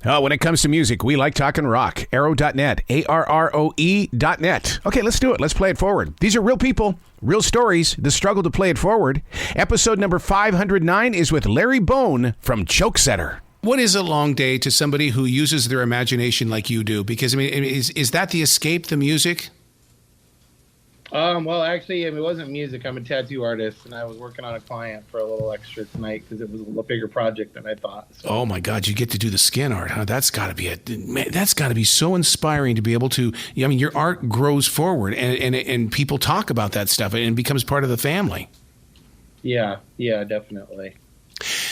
When it comes to music, we like talking rock. Arrow.net, ARROE.net. Okay, let's do it. Let's play it forward. These are real people, real stories, the struggle to play it forward. Episode number 509 is with Larry Bone from Chokesetter. What is a long day to somebody who uses their imagination like you do? Because, I mean, is that the escape, the music? Well, actually, it wasn't music. I'm a tattoo artist, and I was working on a client for a little extra tonight because it was a bigger project than I thought. So. Oh my God, you get to do the skin art, huh? That's got to be that's got to be so inspiring to be able to. I mean, your art grows forward, and people talk about that stuff, and it becomes part of the family. Yeah, definitely.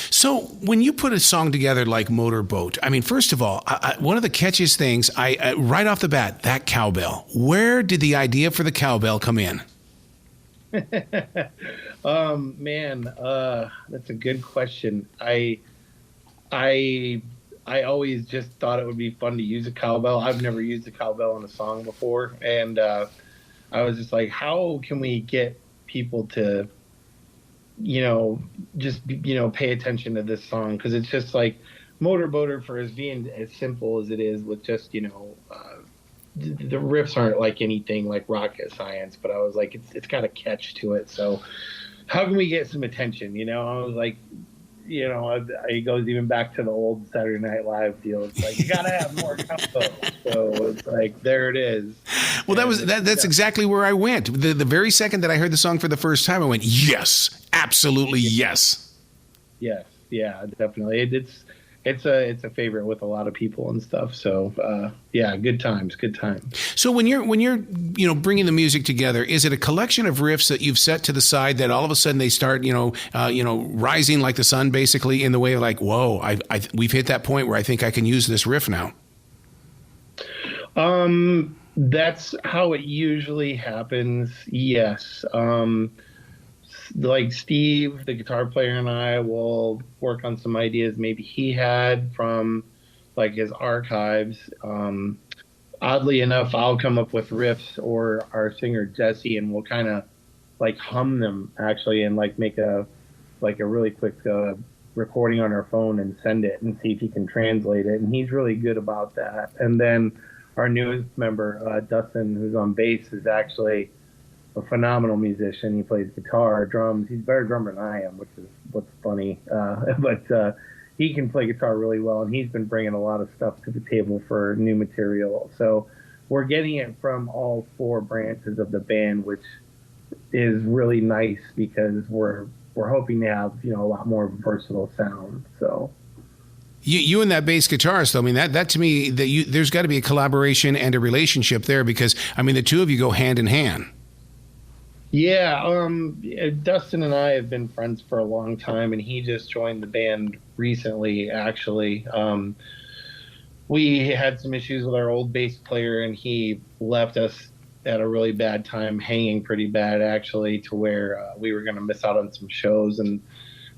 So when you put a song together like Motorboat, I mean, first of all, one of the catchiest things, right off the bat, that cowbell. Where did the idea for the cowbell come in? Man, that's a good question. I always just thought it would be fun to use a cowbell. I've never used a cowbell in a song before, and I was just like, how can we get people to just pay attention to this song, because it's just like Motorboater, for as being as simple as it is with just the riffs aren't like anything like rocket science, but I was like, it's got a catch to it, so how can we get some attention? I was like, it goes even back to the old Saturday Night Live deal. It's like, you gotta have more combo. So it's like, there it is. Well, that's exactly where I went. The very second that I heard the song for the first time, I went, yes, absolutely yes. Yes, yeah, definitely. It's a favorite with a lot of people and stuff. So good times. So when you're bringing the music together, is it a collection of riffs that you've set to the side that all of a sudden they start rising like the sun, basically, in the way of like, whoa, we've hit that point where I think I can use this riff now? That's how it usually happens. Yes. Like Steve, the guitar player, and I will work on some ideas maybe he had from like his archives. Oddly enough, I'll come up with riffs, or our singer Jesse, and we'll kind of like hum them actually, and like make a really quick recording on our phone and send it and see if he can translate it. And he's really good about that. And then our newest member, Dustin, who's on bass, is actually a phenomenal musician. He plays guitar, drums. He's a better drummer than I am, which is what's funny. But he can play guitar really well, and he's been bringing a lot of stuff to the table for new material. So we're getting it from all four branches of the band, which is really nice because we're hoping to have a lot more versatile sound. So. You and that bass guitarist, though, I mean, that to me, there's got to be a collaboration and a relationship there, because I mean, the two of you go hand in hand. Yeah, Dustin and I have been friends for a long time, and he just joined the band recently, actually. We had some issues with our old bass player, and he left us at a really bad time, hanging pretty bad, actually, to where we were going to miss out on some shows. And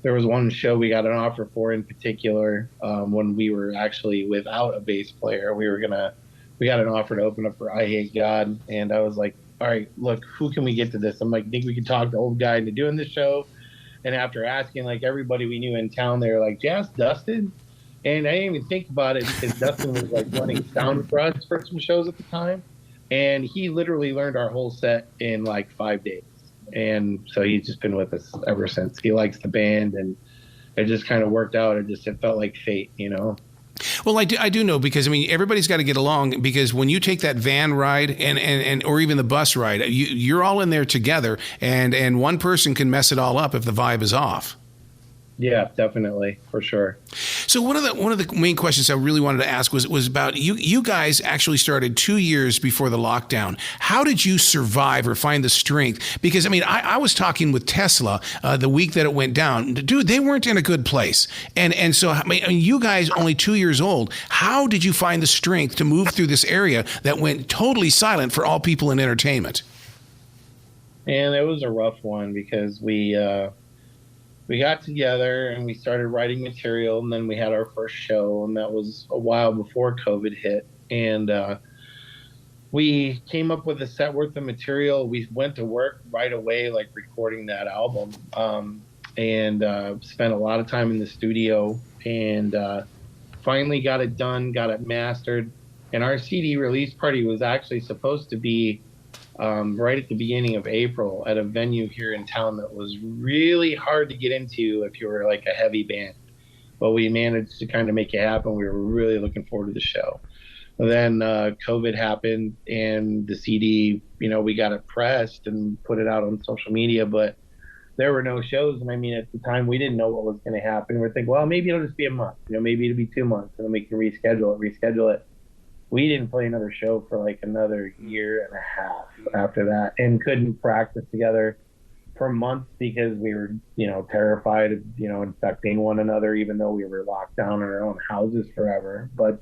there was one show we got an offer for in particular, when we were actually without a bass player. We got an offer to open up for I Hate God, and I was like, all right, look, who can we get to this? I'm like, think we can talk the old guy into doing this show? And after asking like everybody we knew in town, they were like, just Dustin? And I didn't even think about it because Dustin was like running sound for us for some shows at the time. And he literally learned our whole set in like 5 days. And so he's just been with us ever since. He likes the band, and it just kind of worked out. It felt like fate, Well, I do know, because I mean, everybody's got to get along, because when you take that van ride and or even the bus ride, you're all in there together, and one person can mess it all up if the vibe is off. Yeah, definitely, for sure. So one of the main questions I really wanted to ask was about you. You guys actually started 2 years before the lockdown. How did you survive or find the strength? Because I mean, I was talking with Tesla the week that it went down. Dude, they weren't in a good place, and so I mean, you guys only 2 years old. How did you find the strength to move through this area that went totally silent for all people in entertainment? And it was a rough one, because we got together and we started writing material, and then we had our first show, and that was a while before COVID hit. And we came up with a set worth of material. We went to work right away, like recording that album, and spent a lot of time in the studio. And finally got it done, got it mastered. And our CD release party was actually supposed to be right at the beginning of April at a venue here in town that was really hard to get into if you were like a heavy band. But we managed to kind of make it happen. We were really looking forward to the show. And then COVID happened, and the CD, we got it pressed and put it out on social media, but there were no shows. And I mean, at the time, we didn't know what was going to happen. We're thinking, well, maybe it'll just be a month. Maybe it'll be 2 months, and then we can reschedule it. We didn't play another show for like another year and a half after that, and couldn't practice together for months because we were, terrified of, infecting one another, even though we were locked down in our own houses forever. But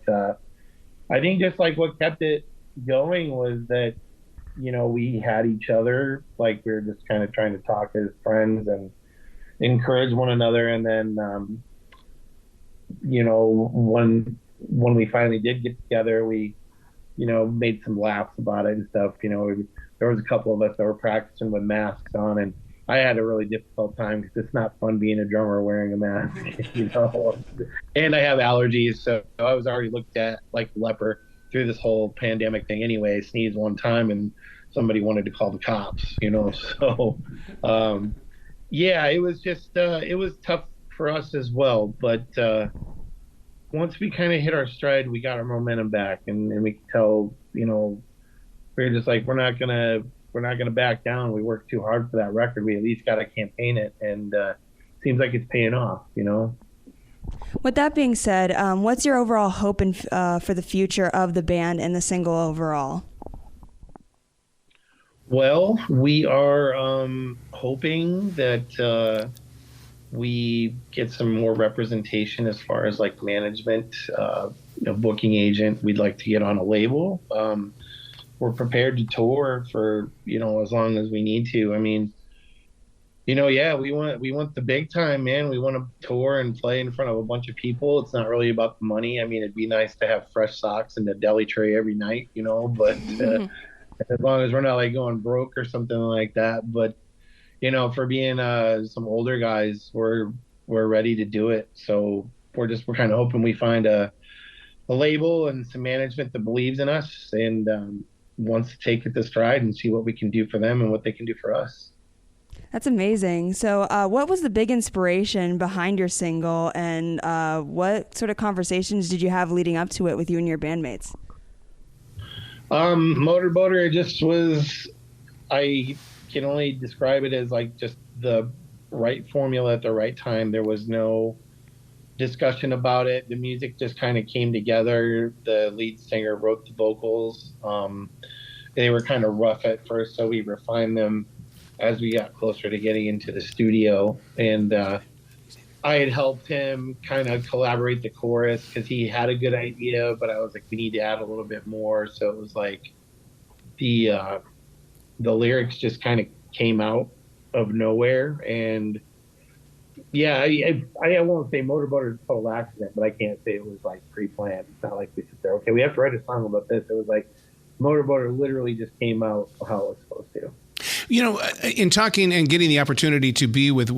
I think just like what kept it going was that, we had each other, like we were just kind of trying to talk as friends and encourage one another. And then, when we finally did get together, we, made some laughs about it and stuff. There was a couple of us that were practicing with masks on, and I had a really difficult time because it's not fun being a drummer wearing a mask, and I have allergies. So I was already looked at like a leper through this whole pandemic thing anyway. Sneezed one time and somebody wanted to call the cops, so, yeah, it was just, it was tough for us as well. But, once we kind of hit our stride, we got our momentum back, and we could tell, we were just like, we're not gonna back down. We worked too hard for that record. We at least got to campaign it, and seems like it's paying off. With that being said, what's your overall hope for the future of the band and the single overall? Well, we are hoping that we get some more representation as far as like management, booking agent. We'd like to get on a label. We're prepared to tour for, as long as we need to. I mean, yeah, we want the big time, man. We want to tour and play in front of a bunch of people. It's not really about the money. I mean, it'd be nice to have fresh socks in the deli tray every night, but as long as we're not like going broke or something like that. But, for being some older guys, we're ready to do it. So we're kind of hoping we find a label and some management that believes in us and wants to take it to stride and see what we can do for them and what they can do for us. That's amazing. So what was the big inspiration behind your single, and what sort of conversations did you have leading up to it with you and your bandmates? Motorboater just was, I can only describe it as like just the right formula at the right time. There was no discussion about it. The music just kind of came together. The lead singer wrote the vocals. They were kind of rough at first, so we refined them as we got closer to getting into the studio. And I had helped him kind of collaborate the chorus because he had a good idea, but I was like, we need to add a little bit more. So it was like the lyrics just kind of came out of nowhere. And yeah, I won't say Motorboater is a total accident, but I can't say it was like pre-planned. It's not like we sit there, okay, we have to write a song about this. It was like Motorboater literally just came out how it was supposed to. In talking and getting the opportunity to be with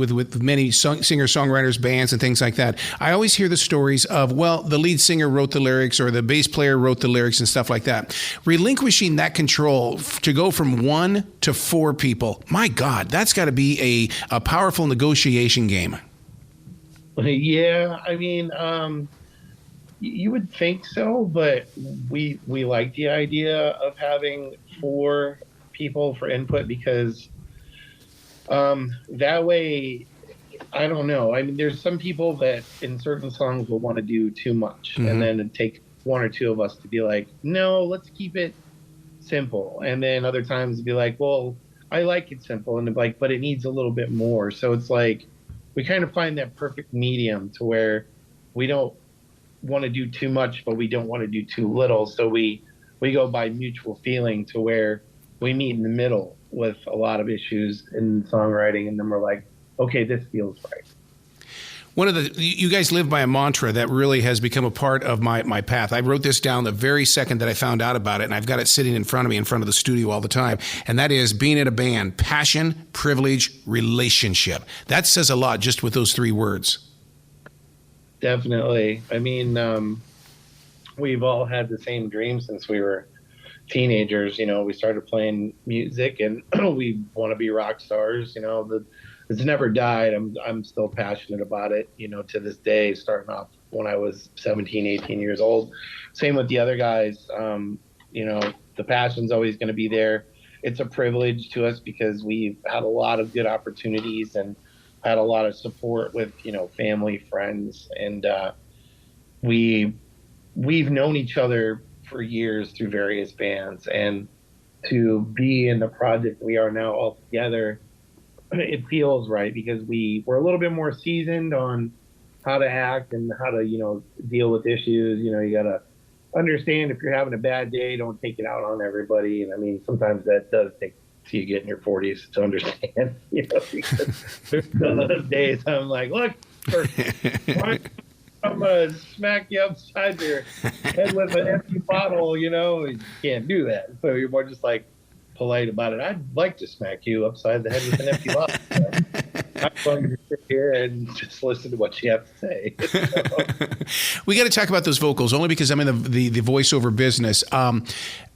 many singer-songwriters, bands, and things like that, I always hear the stories of, well, the lead singer wrote the lyrics or the bass player wrote the lyrics and stuff like that. Relinquishing that control to go from 1 to 4 people, my God, that's got to be a powerful negotiation game. Yeah, I mean, you would think so, but we like the idea of having 4 people for input because that way, I don't know. I mean, there's some people that in certain songs will want to do too much, and then it takes 1 or 2 of us to be like, no, let's keep it simple. And then other times it'd be like, well, I like it simple, and like, but it needs a little bit more. So it's like we kind of find that perfect medium to where we don't want to do too much, but we don't want to do too little. So we go by mutual feeling to where we meet in the middle with a lot of issues in songwriting, and then we're like, okay, this feels right. You guys live by a mantra that really has become a part of my path. I wrote this down the very second that I found out about it, and I've got it sitting in front of me, in front of the studio all the time. And that is being in a band: passion, privilege, relationship. That says a lot just with those 3 words. definitely. I mean, we've all had the same dream since we were teenagers. You know, we started playing music and we want to be rock stars. You know, it's never died. I'm still passionate about it, you know, to this day, starting off when I was 17, 18 years old. Same with the other guys. You know, the passion's always going to be there. It's a privilege to us because we've had a lot of good opportunities and had a lot of support with, you know, family, friends, and we we've known each other for years through various bands, and to be in the project we are now all together, it feels right because we're a little bit more seasoned on how to act and how to, you know, deal with issues. You know, you gotta understand if you're having a bad day, don't take it out on everybody. And I mean, sometimes that does take till you get in your 40s to understand, you know, because there's those days I'm like, look, I'm gonna smack you upside your head with an empty bottle, you know, you can't do that. So you're more just like polite about it. I'd like to smack you upside the head with an empty bottle. I'm going to sit here and just listen to what you have to say. We got to talk about those vocals only because I'm in the voiceover business.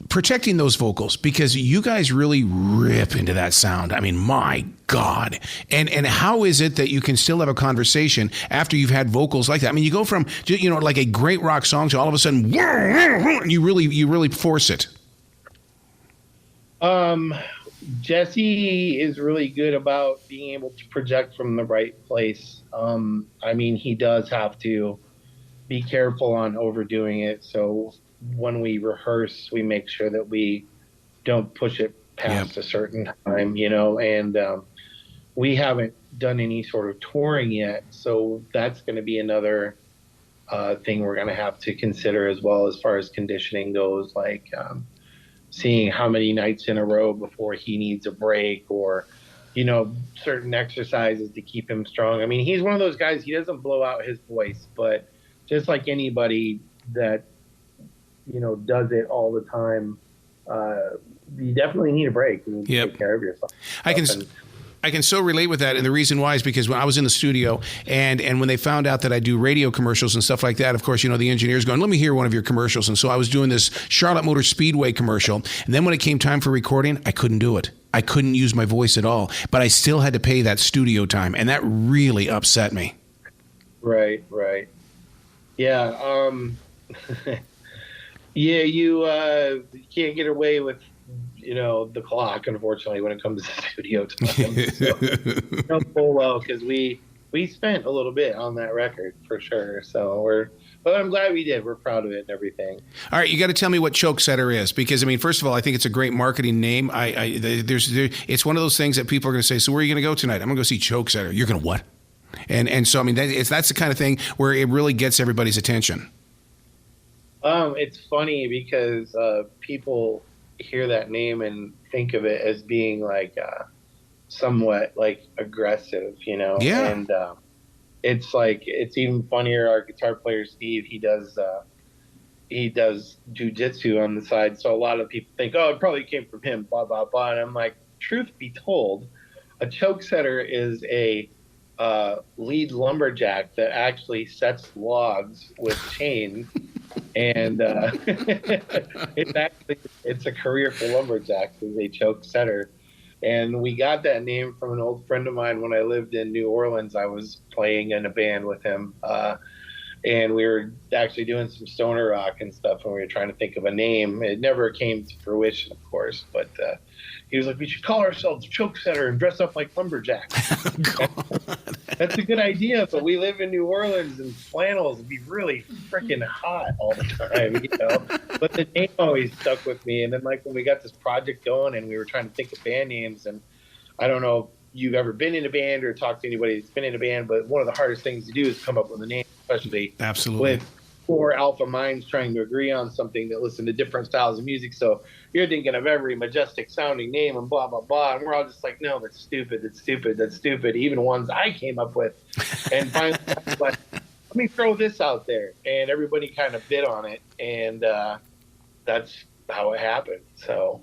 Protecting those vocals because you guys really rip into that sound. I mean, my God. And how is it that you can still have a conversation after you've had vocals like that? I mean, you go from, you know, like a great rock song to all of a sudden, you really force it. Jesse is really good about being able to project from the right place. I mean, he does have to be careful on overdoing it. So when we rehearse, we make sure that we don't push it past a certain time, you know, and we haven't done any sort of touring yet. So that's going to be another thing we're going to have to consider as far as conditioning goes, like seeing how many nights in a row before he needs a break, or, you know, certain exercises to keep him strong. I mean, he's one of those guys, he doesn't blow out his voice, but just like anybody that, you know, does it all the time, you definitely need a break. You need to take care of yourself. I can so relate with that, and the reason why is because when I was in the studio, and when they found out that I do radio commercials and stuff like that, of course, you know, the engineer's going, let me hear one of your commercials. And so I was doing this Charlotte Motor Speedway commercial, and then when it came time for recording, I couldn't do it. I couldn't use my voice at all, but I still had to pay that studio time, and that really upset me. Right. Yeah. Yeah, you can't get away with, you know, the clock, unfortunately, when it comes to studio time. So, full well, because we spent a little bit on that record for sure. So but I'm glad we did. We're proud of it and everything. All right, you got to tell me what Chokesetter is, because I mean, first of all, I think it's a great marketing name. It's one of those things that people are going to say, so where are you going to go tonight? I'm going to go see Chokesetter. You're going to what? And so I mean, that's the kind of thing where it really gets everybody's attention. It's funny because people hear that name and think of it as being like somewhat like aggressive, you know. Yeah. And it's like, it's even funnier. Our guitar player Steve, he does jujitsu on the side, so a lot of people think, oh, it probably came from him, blah blah blah. And I'm like, truth be told, a chokesetter is a lead lumberjack that actually sets logs with chains. And it's a career for lumberjacks as a choke setter. And we got that name from an old friend of mine when I lived in New Orleans. I was playing in a band with him, and we were actually doing some stoner rock and stuff, and we were trying to think of a name. It never came to fruition, of course, but he was like, we should call ourselves Chokesetter and dress up like lumberjacks. That's a good idea, but we live in New Orleans, and flannels would be really freaking hot all the time, you know. But the name always stuck with me. And then, like, when we got this project going and we were trying to think of band names, and I don't know if you've ever been in a band or talked to anybody that's been in a band, but one of the hardest things to do is come up with a name, especially with four alpha minds trying to agree on something that listen to different styles of music. So you're thinking of every majestic sounding name and blah, blah, blah. And we're all just like, no, that's stupid. That's stupid. That's stupid. Even ones I came up with. And finally, I was like, let me throw this out there. And everybody kind of bid on it. And that's how it happened. So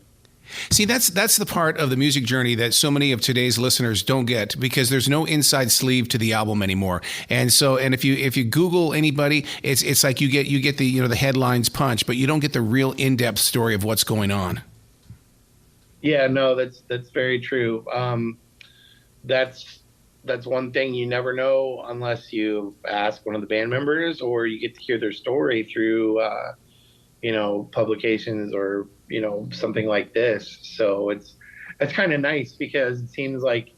See, that's the part of the music journey that so many of today's listeners don't get, because there's no inside sleeve to the album anymore. And so, and if you Google anybody, it's like you get the, the headlines punch, but you don't get the real in-depth story of what's going on. Yeah, no, that's very true. That's one thing you never know unless you ask one of the band members, or you get to hear their story through publications or something like this. So it's kind of nice, because it seems like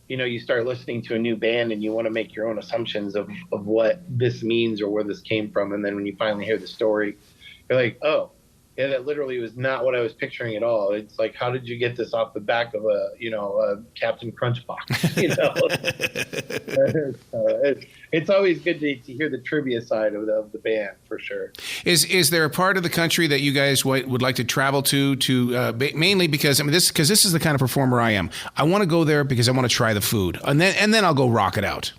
you start listening to a new band and you want to make your own assumptions of what this means or where this came from, and then when you finally hear the story, you're like, oh yeah, that literally was not what I was picturing at all. It's like, how did you get this off the back of a Captain Crunch box? It's always good to hear the trivia side of the band, for sure. Is there a part of the country that you guys would like to travel to mainly because this is the kind of performer I am. I want to go there because I want to try the food, and then I'll go rock it out.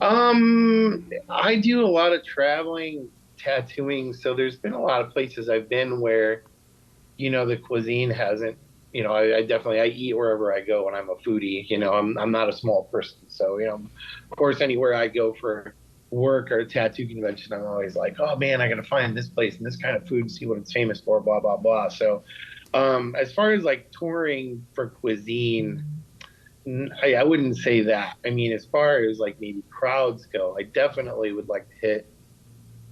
I do a lot of traveling, tattooing, so there's been a lot of places I've been where the cuisine hasn't, I eat wherever I go, and I'm a foodie. I'm not a small person, so of course anywhere I go for work or a tattoo convention, I'm always like, oh man, I gotta find this place and this kind of food, see what it's famous for, blah blah blah. So as far as like touring for cuisine, I wouldn't say that. I mean, as far as like maybe crowds go, I definitely would like to hit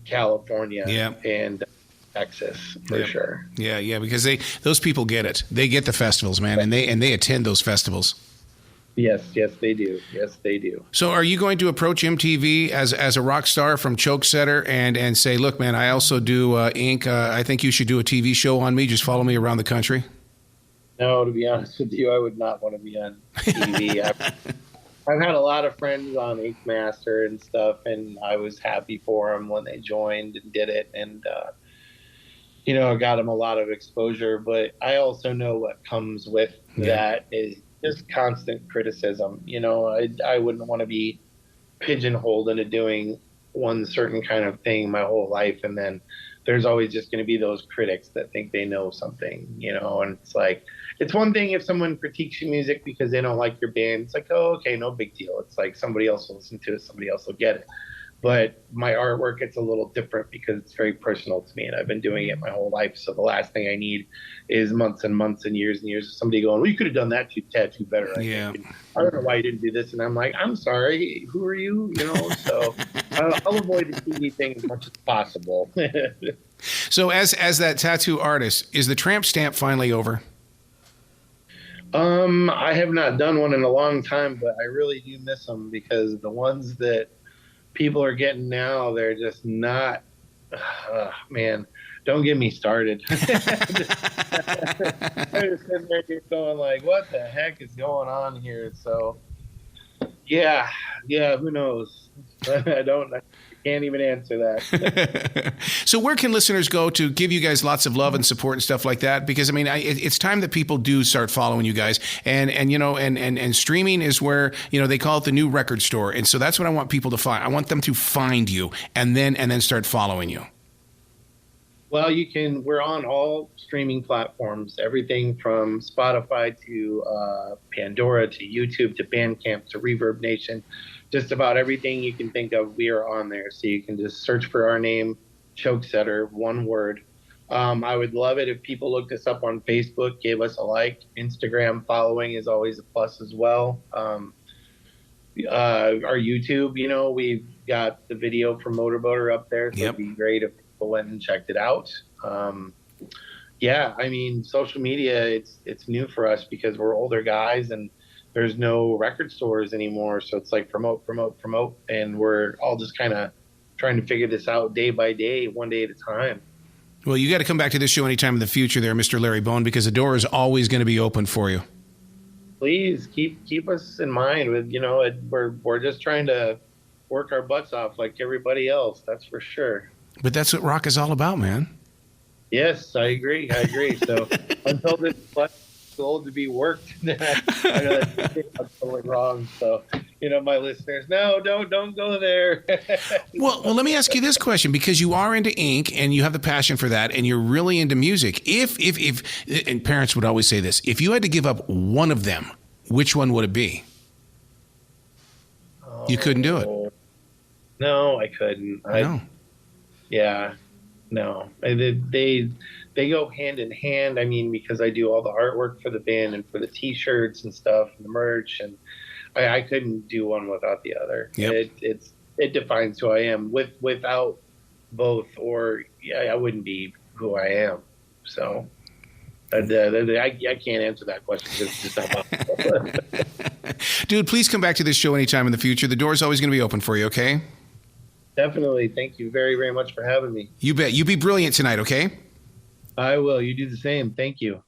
California and Texas for sure. Yeah, because those people get it. They get the festivals, man, and they attend those festivals. Yes, they do. So are you going to approach MTV as a rock star from Chokesetter and say, look, man, I also do Inc. I think you should do a TV show on me. Just follow me around the country? No, to be honest with you, I would not want to be on TV. I've had a lot of friends on Ink Master and stuff, and I was happy for them when they joined and did it, and got them a lot of exposure. But I also know what comes with that is just constant criticism. I wouldn't want to be pigeonholed into doing one certain kind of thing my whole life, and then there's always just going to be those critics that think they know something, and it's like, it's one thing if someone critiques your music because they don't like your band. It's like, oh, okay, no big deal. It's like somebody else will listen to it, somebody else will get it. But my artwork, it's a little different because it's very personal to me, and I've been doing it my whole life. So the last thing I need is months and months and years of somebody going, well, you could have done that tattoo better. I don't know why you didn't do this. And I'm like, I'm sorry, who are you? So I'll avoid the TV thing as much as possible. So as that tattoo artist, is the tramp stamp finally over? I have not done one in a long time, but I really do miss them, because the ones that people are getting now, they're just not, man, don't get me started. I'm just sitting there just going like, what the heck is going on here? So yeah, who knows? I can't even answer that. So where can listeners go to give you guys lots of love and support and stuff like that? Because it's time that people do start following you guys, and streaming is where they call it the new record store, and so that's what I want people to find. I want them to find you and then start following you. Well, we're on all streaming platforms, everything from Spotify to Pandora to YouTube to Bandcamp to Reverb Nation. Just about everything you can think of, we are on there. So you can just search for our name, Chokesetter, one word. I would love it if people looked us up on Facebook, gave us a like. Instagram following is always a plus as well. Our YouTube, we've got the video from Motorboater up there, so it'd be great if people went and checked it out. Social media, it's new for us because we're older guys and there's no record stores anymore. So it's like promote. And we're all just kind of trying to figure this out day by day, one day at a time. Well, you got to come back to this show anytime in the future there, Mr. Larry Bone, because the door is always going to be open for you. Please keep us in mind with, we're just trying to work our butts off like everybody else. That's for sure. But that's what rock is all about, man. Yes, I agree. So until this old to be worked. I know that's totally wrong. So my listeners, no, don't go there. Well, let me ask you this question, because you are into ink and you have the passion for that and you're really into music. If and parents would always say this, if you had to give up one of them, which one would it be? You couldn't do it. No, I couldn't. No. Yeah, no. They go hand in hand. I mean, because I do all the artwork for the band and for the T-shirts and stuff and the merch, and I couldn't do one without the other. Yep. It defines who I am. Without both, or I wouldn't be who I am. So I can't answer that question. It's just not possible. Dude, please come back to this show anytime in the future. The door's always going to be open for you, okay? Definitely. Thank you very, very much for having me. You bet. You be brilliant tonight, okay? I will. You do the same. Thank you.